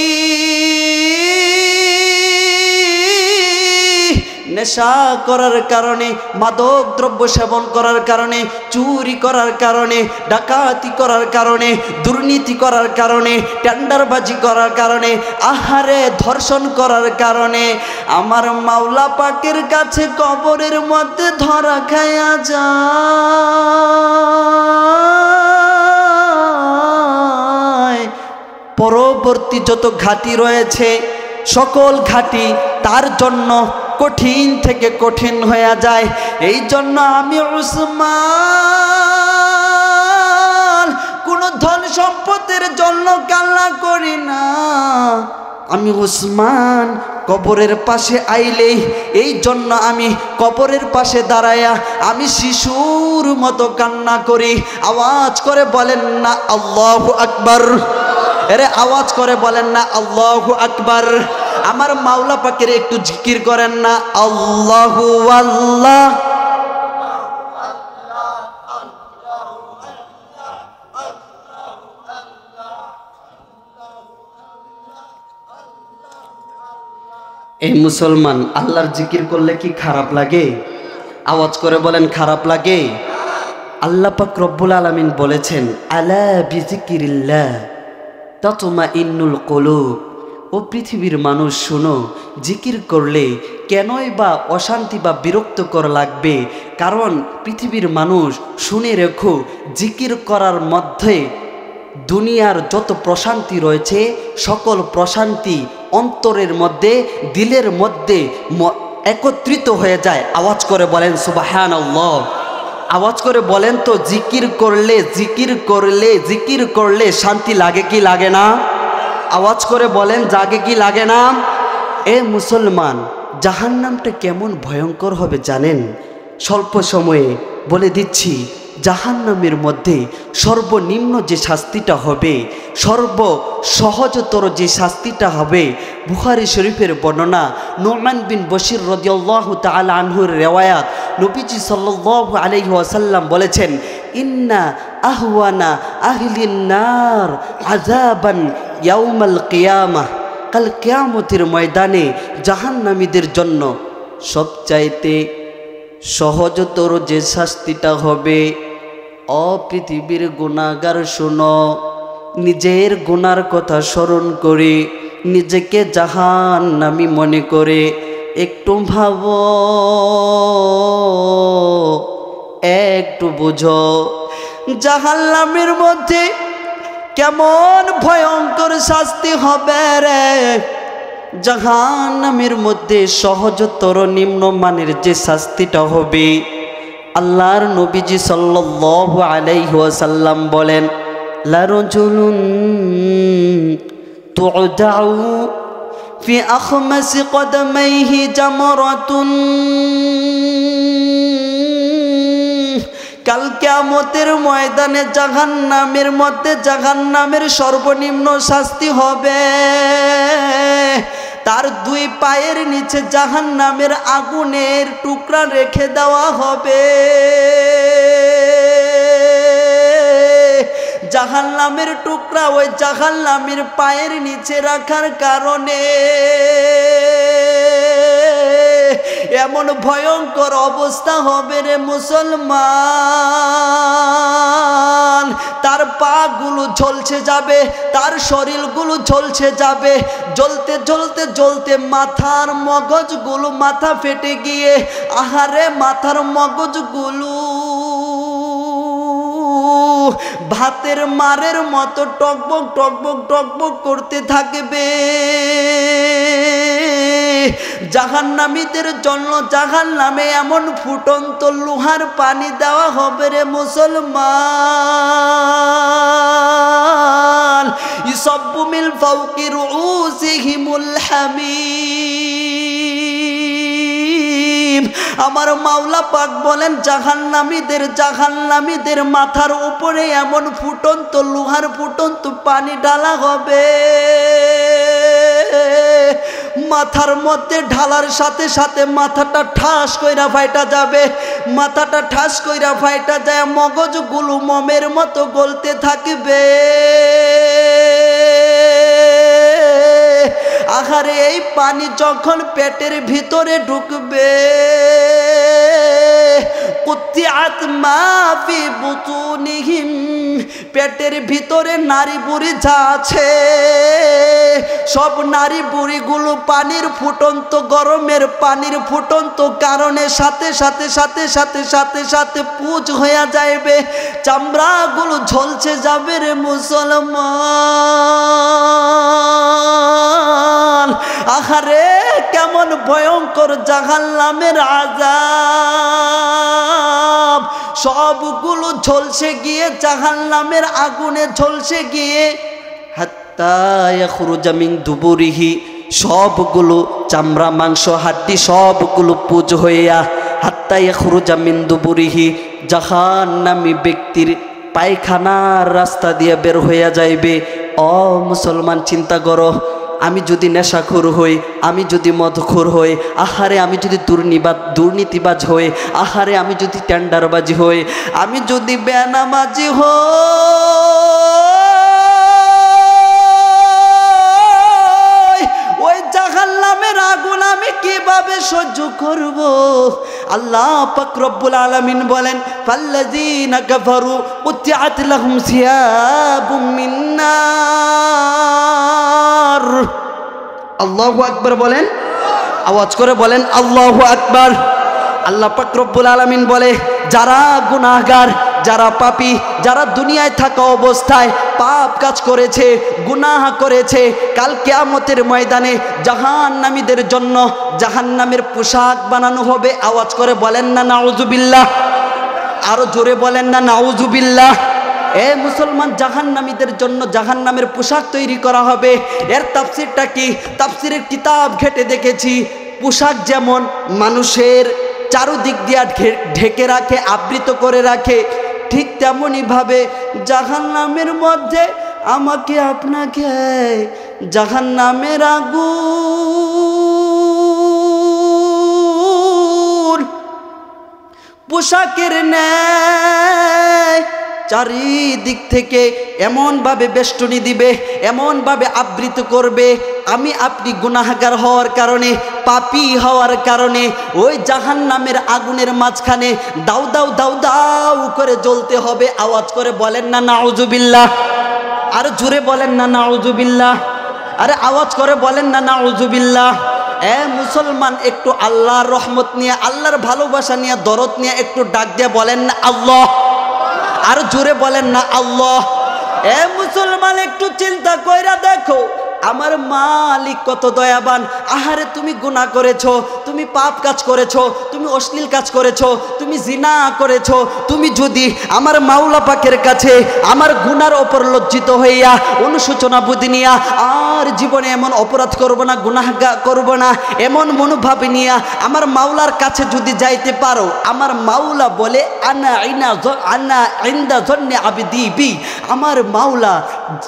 নেশা করার কারণে, মাদক দ্রব্য সেবন করার কারণে, চুরি করার কারণে, ডাকাতি করার কারণে, দুর্নীতি করার কারণে, টেন্ডারবাজি করার কারণে, আহারে ধর্ষণ করার কারণে আমার মাওলা পাকের কাছে কবরের মধ্যে ধরা খায়া যায়, পরবর্তী যত ঘাঁটি রয়েছে সকল ঘাঁটি তার জন্য কঠিন থেকে কঠিন হয়ে যায়। এই জন্য আমি উসমান কোনো ধন সম্পদের জন্য কান্না করি না। আমি উসমান কবরের পাশে আইলেই, এই জন্য আমি কবরের পাশে দাঁড়ায়া আমি শিশুর মতো কান্না করি। আওয়াজ করে বলেন না আল্লাহু আকবার। এরে আওয়াজ করে বলেন না আল্লাহু আকবার। আমার মাওলা পাকের একটু জিকির করেন না আল্লাহু আল্লাহ। এই মুসলমান, আল্লাহর জিকির করলে কি খারাপ লাগে? আওয়াজ করে বলেন খারাপ লাগে? আল্লাহ পাক রব্বুল আলামিন বলেছেন, আলা বিযিকিরিল্লাহ তাতমাইন্নুল কুলুব। ও পৃথিবীর মানুষ শোনো, জিকির করলে কেনই বা অশান্তি বা বিরক্তকর লাগবে? কারণ পৃথিবীর মানুষ শুনে রেখো, জিকির করার মধ্যে দুনিয়ার যত প্রশান্তি রয়েছে সকল প্রশান্তি অন্তরের মধ্যে, দিলের মধ্যে একত্রিত হয়ে যায়। আওয়াজ করে বলেন সুবহানাল্লাহ। আওয়াজ করে বলেন তো, জিকির করলে জিকির করলে জিকির করলে শান্তি লাগে কি লাগে না? আওয়াজ করে বলেন জাগে কি লাগে না? এ মুসলমান, জাহান্নামটা কেমন ভয়ঙ্কর হবে জানেন? স্বল্প সময়ে বলে দিচ্ছি, জাহান্নামের মধ্যে সর্বনিম্ন যে শাস্তিটা হবে, সহজতর যে শাস্তিটা হবে, বুখারী শরীফের বর্ণনা, নুমান বিন বশির রাদিয়াল্লাহু তাআলা আনহুর রিওয়ায়াত, নবীজি সাল্লাল্লাহু আলাইহি ওয়াসাল্লাম বলেছেন, ইন্না আহওয়ানা আহলিন নার আযাবান ইয়াউমাল কিয়ামাহ। কাল কিয়ামতের ময়দানে জাহান্নামীদের জন্য সবচাইতে সহজতর যে শাস্তিটা হবে, পৃথিবীর গুনাহগার শোনো, নিজের গুনার কথা স্মরণ করে নিজেকে জাহান্নামী মনে করে একটু ভাবো, একটু বুঝো, জাহান্নামের মধ্যে কেমন ভয়ঙ্কর শাস্তি হবে রে। জাহান্নামের মধ্যে সহজতর নিম্নমানের যে শাস্তিটা হবে, আল্লাহর নবীজি সাল্লাল্লাহু আলাইহি ওয়াসাল্লাম বলেন, লা রাজুলুন তু'দাউ ফি আখমাসি কদমাইহি জামরাতুন কাল কিয়ামতের ময়দানে জাহান্নামের মধ্যে জাহান্নামের সর্বনিম্ন শাস্তি হবে তার দুই পায়ের নিচে জাহান্নামের আগুনের টুকরা রেখে দেওয়া হবে। জাহান্নামের টুকরা ওই জাহান্নামের পায়ের নিচে রাখার কারণে এমন ভয়ঙ্কর অবস্থা হবে রে মুসলমান, তার পা গুলো ঝলসে যাবে, তার শরীরগুলো ঝলসে যাবে, জ্বলতে জ্বলতে জ্বলতে মাথার মগজগুলো মাথা ফেটে গিয়ে আহারে মাথার মগজগুলো ভাতের মারের মতো টকবক টকবক টকবক করতে থাকবে। জাহান্নামীদের জন্য জাহান্নামে এমন ফুটন্ত লোহার পানি দেওয়া হবে রে মুসলমান, ইসাব্বু মিন ফাওকি রুউসিহিমুল হামিম। আমার মাওলা পাক বলেন জাহান্নামীদের মাথার উপরে এমন ফুটন্ত লোহার ফুটন্ত পানি ঢালা হবে, মাথার মধ্যে ঢালার সাথে সাথে মাথাটা ঠাস কইরা ফাইটা যাবে, মাথাটা ঠাস কইরা ফাইটা যায়, মগজগুলো মোমের মতো গলতে থাকবে। আহারে এই পানি যখন পেটের ভিতরে ঢুকবে কুত্তিআত মা ফি বুতুনিহিম, পেটের ভিতরে নারী বুড়ি যা আছে সব নারী বুড়িগুলো পানির ফুটন্ত গরমের পানির ফুটন্ত কারণে সাথে সাথে সাথে সাথে সাথে সাথে পুজ হয়ে যাবে, চামড়াগুলো ঝলসে যাবে রে মুসলমান। আহারে কেমন ভয়ঙ্কর জাহান্নামের আযাব, সবগুলো ঝলসে গিয়ে জাহান্নামের আগুনে ঝলসে গিয়ে হাত্তা ইয়াখরুজা মিন দুবুরিহি, সবগুলো চামড়া মাংস হাড্ডি সবগুলো পুজ হইয়া হাত্তা ইয়াখরুজা মিন দুবুরিহি, জাহান্নামী ব্যক্তির পায়খানার রাস্তা দিয়ে বের হইয়া যাইবে। ও মুসলমান চিন্তা করো, আমি যদি নেশাখোর হই, আমি যদি মদখোর হই, আহারে আমি যদি দুর্নীতিবাজ হই, আহারে আমি যদি টেন্ডারবাজি হই, আমি যদি বেনামাজি হই, ওই জাহান্নামের আগুন আমি কিভাবে সহ্য করব? আল্লাহ পাক রব্বুল আলামিন বলেন ফাল্লাযীনা কাফারু কুতিআত লাহুম সিয়াবুম মিন নার। আল্লাহু আকবার বলেন, আওয়াজ করে বলেন আল্লাহু আকবার। আল্লাহ পাক রব্বুল আলামিন বলে যারা গুনাহগার, যারা পাপী, যারা দুনিয়ায় থাকা অবস্থায় পাপ কাজ করেছে, গুনাহ করেছে, কাল কিয়ামতের ময়দানে জাহান্নামীদের জন্য জাহান্নামের পোশাক বানানো হবে। আওয়াজ করে বলেন না নাউজুবিল্লাহ, আরো জোরে বলেন না নাউজুবিল্লাহ। এ মুসলমান, জাহান্নামীদের জন্য জাহান্নামের পোশাক তৈরি করা হবে। এর তাফসীরটা কি? তাফসীরের কিতাব ঘেটে দেখেছি, পোশাক যেমন মানুষের চারদিক দিয়ে ঢেকে রাখে, আবৃত করে রাখে, ঠিক তেমনই ভাবে জাহান্নামের মধ্যে আমাকে আপনাকে জাহান্নামের আগুন পোশাকের ন্যায় চারিদিক থেকে এমনভাবে বেষ্টনী দিবে, এমনভাবে আবৃত করবে, আমি আপনি গুনাহগার হওয়ার কারণে, পাপী হওয়ার কারণে ওই জাহান্নামের আগুনের মাঝখানে দাউ দাউ দাউ দাউ করে জ্বলতে হবে। আওয়াজ করে বলেন না নাউজুবিল্লাহ, আর জোরে বলেন না নাউজুবিল্লাহ, আরে আওয়াজ করে বলেন না নাউজুবিল্লাহ। এ মুসলমান, একটু আল্লাহর রহমত নিয়ে, আল্লাহর ভালোবাসা নিয়ে, দরদ নিয়ে একটু ডাক দিয়ে বলেন না আল্লাহ, আর জোরে বলেন না আল্লাহ। এ মুসলমান, একটু চিন্তা কইরা দেখো, আমার মালিক কত দয়াবান। আহারে তুমি গুনাহ করেছো, তুমি পাপ কাজ করেছো, তুমি অশ্লীল কাজ করেছো, তুমি জিনা করেছো, তুমি যদি আমার মাওলা পাকের কাছে আমার গুনার ওপর লজ্জিত হইয়া অনুশোচনা বুদ্ধি নিয়া আর জীবনে এমন অপরাধ করব না, গুনাহ করব না, এমন মনোভাব নিয়া আমার মাওলার কাছে যদি যাইতে পারো, আমার মাওলা বলে আনা ইনদা জন্নে আবিদি বি, আমার মাওলা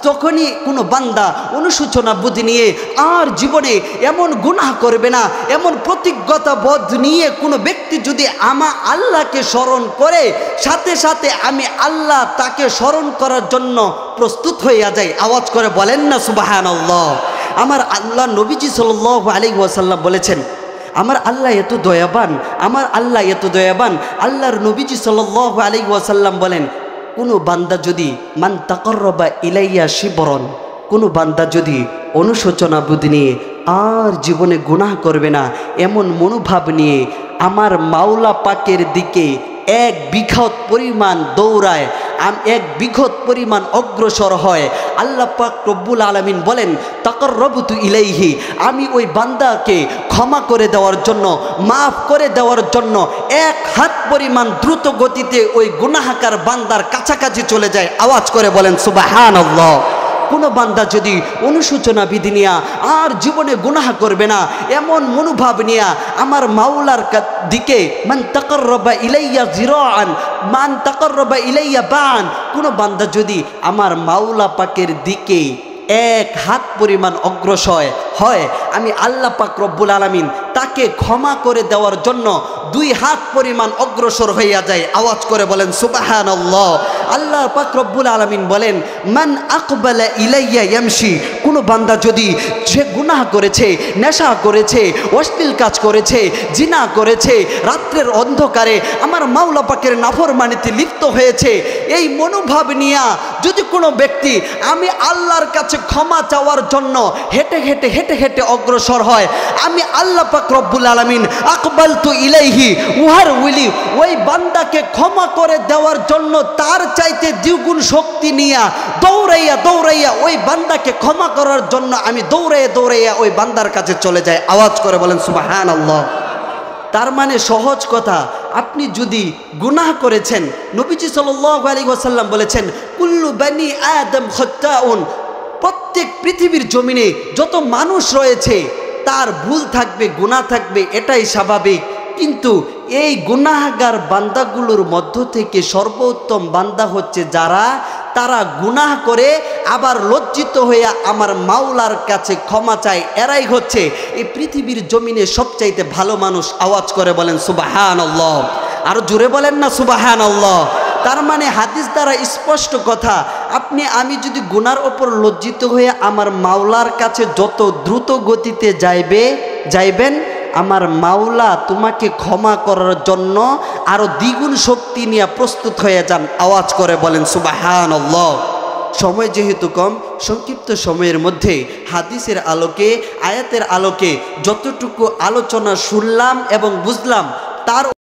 যখনই কোনো বান্দা অনুশোচনা বুদ্ধি নিয়ে আর জীবনে এমন গুনাহ করবে না, এমন প্রতিজ্ঞতা বোধ নিয়ে কোনো ব্যক্তি যদি আমার আল্লাহকে স্মরণ করে, সাথে সাথে আমি আল্লাহ তাকে স্মরণ করার জন্য প্রস্তুত হইয়া যাই। আওয়াজ করে বলেন না সুবহানাল্লাহ। আমার আল্লাহ নবীজি সাল্লাল্লাহু আলাইহি ওয়াসাল্লাম বলেছেন, আমার আল্লাহ এত দয়াবান, আমার আল্লাহ এত দয়াবান। আল্লাহর নবীজি সাল্লাল্লাহু আলাইহি ওয়াসাল্লাম বলেন, কোনো বান্দা যদি মান তাকাররাবা ইলাইয়া শিবরন, কোনো বান্দা যদি অনুশোচনা বুদ্ধি নিয়ে আর জীবনে গুনাহ করবে না এমন মনোভাব নিয়ে আমার মাওলা পাকের দিকে এক বিঘত পরিমাণ দৌড়ায়, এক বিঘত পরিমাণ অগ্রসর হয়, আল্লাহ পাক রব্বুল আলামিন বলেন তাকাররাবতু ইলাইহি, আমি ওই বান্দাকে ক্ষমা করে দেওয়ার জন্য, মাফ করে দেওয়ার জন্য এক হাত পরিমাণ দ্রুত গতিতে ওই গুনাহগার বান্দার কাছাকাছি চলে যায়। আওয়াজ করে বলেন সুবহানাল্লাহ। কোনো বান্দা যদি অনুশোচনা বিধি নিয়া আর জীবনে গুনাহ করবে না এমন মনোভাব নিয়া আমার মাওলার দিকে মান তাকাররাবা ইলাইয়া জিরাআন মান তাকাররাবা ইলাইয়া বান, কোনো বান্দা যদি আমার মাওলা পাকের দিকে এক হাত পরিমাণ অগ্রসর হয়, আমি আল্লাহ পাক রব্বুল আলামিন তাকে ক্ষমা করে দেওয়ার জন্য দুই হাত পরিমাণ অগ্রসর হইয়া যায়। আওয়াজ করে বলেন সুবহানাল্লাহ। আল্লাহ পাক রব্বুল আলামিন বলেন মান আকবালা ইলাইয়া ইয়ামশি, কোনো বান্দা যদি সে গুনাহ করেছে, নেশা করেছে, অশ্লীল কাজ করেছে, জিনা করেছে, রাত্রের অন্ধকারে আমার মাওলা পাকের নাফরমানিতে লিপ্ত হয়েছে, এই মনোভাব নিয়া যদি কোনো ব্যক্তি আমি আল্লাহর কাছে ক্ষমা চাওয়ার জন্য হেঁটে হেঁটে হেঁটে হেঁটে অগ্রসর হয়, আমি আল্লাহ পাক রব্বুল আলামিন আকবালতু ইলাইহি উহার উইলি, ওই বান্দাকে ক্ষমা করে দেওয়ার জন্য তার চাইতে দ্বিগুণ শক্তি নিয়া দৌড়াইয়া দৌড়াইয়া ওই বান্দাকে ক্ষমা করার জন্য আমি দৌড়াইয়া দৌড়াইয়া ওই বান্দার কাছে চলে যাই। আওয়াজ করে বলেন সুবহানাল্লাহ। তার মানে সহজ কথা, আপনি যদি গুনাহ করেছেন, নবীজি সাল্লাল্লাহু আলাইহি ওয়াসাল্লাম বলেছেন কুল্লু বানি আদম খাত্তাউন, প্রত্যেক পৃথিবীর জমিনে যত মানুষ রয়েছে তার ভুল থাকবে, গুনাহ থাকবে, এটাই স্বাভাবিক। কিন্তু এই গুনাহগার বান্দাগুলোর মধ্য থেকে সর্বোত্তম বান্দা হচ্ছে যারা তারা গুনাহ করে আবার লজ্জিত হয়ে আমার মাওলার কাছে ক্ষমা চায়, এরাই হচ্ছে এই পৃথিবীর জমিনে সবচাইতে ভালো মানুষ। আওয়াজ করে বলেন সুবহানাল্লাহ। আরো জোরে বলেন না সুবহানাল্লাহ। তার মানে হাদিস দ্বারা স্পষ্ট কথা, আমি যদি গুনার ওপর লজ্জিত হয়ে আমার মাওলার কাছে যত দ্রুত গতিতে যাইবেন আমার মাওলা তোমাকে ক্ষমা করার জন্য আরো দ্বিগুণ শক্তি নিয়ে প্রস্তুত হয়ে যান। আওয়াজ করে বলেন সুবহানাল্লাহ। সময় যেহেতু কম, সংক্ষিপ্ত সময়ের মধ্যে হাদিসের আলোকে, আয়াতের আলোকে যতটুকু আলোচনা শুনলাম এবং বুঝলাম তার